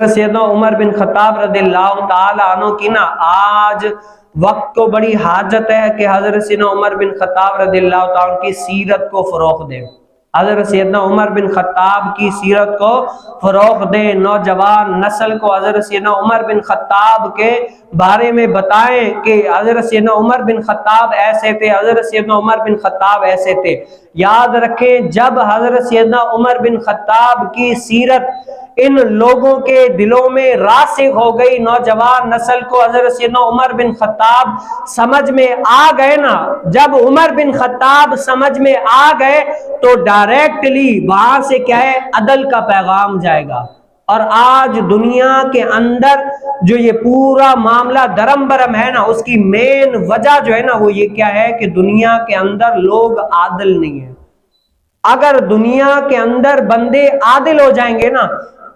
سیدنا عمر بن خطاب رضی اللہ تعالی عنہ کی نا آج وقت کو بڑی حاجت ہے کہ حضرت سیدنا عمر بن خطاب رضی اللہ تعالی عنہ کی سیرت کو فروغ دیں. حضرت سیدنا عمر بن خطاب کی سیرت کو فروغ دیں. نوجوان نسل کو حضرت سیدنا عمر بن خطاب کے بارے میں بتائیں کہ حضرت سیدنا عمر بن خطاب ایسے تھے، حضرت سیدنا عمر بن خطاب ایسے تھے. یاد رکھیں جب حضرت سیدنا عمر بن خطاب کی سیرت ان لوگوں کے دلوں میں راسخ ہو گئی، نوجوان نسل کو حضرت سیدنا عمر بن خطاب سمجھ میں آ گئے نا، جب عمر بن خطاب سمجھ میں آ گئے تو ڈائریکٹلی وہاں سے کیا ہے، عدل کا پیغام جائے گا. اور آج دنیا کے اندر جو یہ پورا معاملہ درم برم ہے نا، اس کی مین وجہ جو ہے نا وہ یہ کیا ہے کہ دنیا کے اندر لوگ عادل نہیں ہیں. اگر دنیا کے اندر بندے عادل ہو جائیں گے نا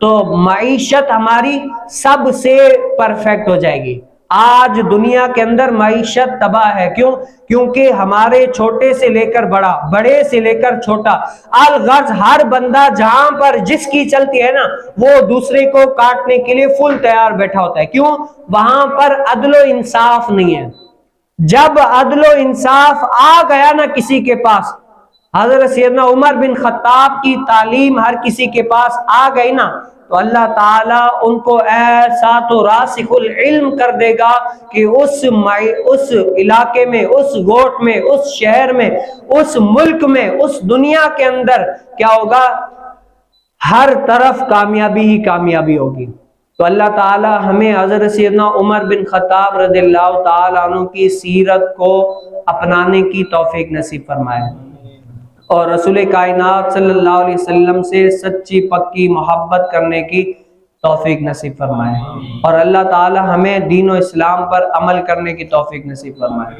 تو معیشت ہماری سب سے پرفیکٹ ہو جائے گی. آج دنیا کے اندر معیشت تباہ ہے. کیوں؟ کیونکہ ہمارے چھوٹے سے لے کر بڑا، بڑے سے لے کر چھوٹا، الغرض ہر بندہ جہاں پر جس کی چلتی ہے نا وہ دوسرے کو کاٹنے کے لیے فل تیار بیٹھا ہوتا ہے. کیوں؟ وہاں پر عدل و انصاف نہیں ہے. جب عدل و انصاف آ گیا نا کسی کے پاس، حضرت سیدنا عمر بن خطاب کی تعلیم ہر کسی کے پاس آ گئی نا، تو اللہ تعالیٰ ان کو ایسا تو راسخ العلم کر دے گا کہ اس علاقے میں، اس گوٹ میں، اس شہر میں، اس ملک میں، اس دنیا کے اندر کیا ہوگا، ہر طرف کامیابی ہی کامیابی ہوگی. تو اللہ تعالیٰ ہمیں حضرت سیدنا عمر بن خطاب رضی اللہ تعالیٰ عنہ کی سیرت کو اپنانے کی توفیق نصیب فرمائے اور رسول کائنات صلی اللہ علیہ وسلم سے سچی پکی محبت کرنے کی توفیق نصیب فرمائے اور اللہ تعالی ہمیں دین و اسلام پر عمل کرنے کی توفیق نصیب فرمائے.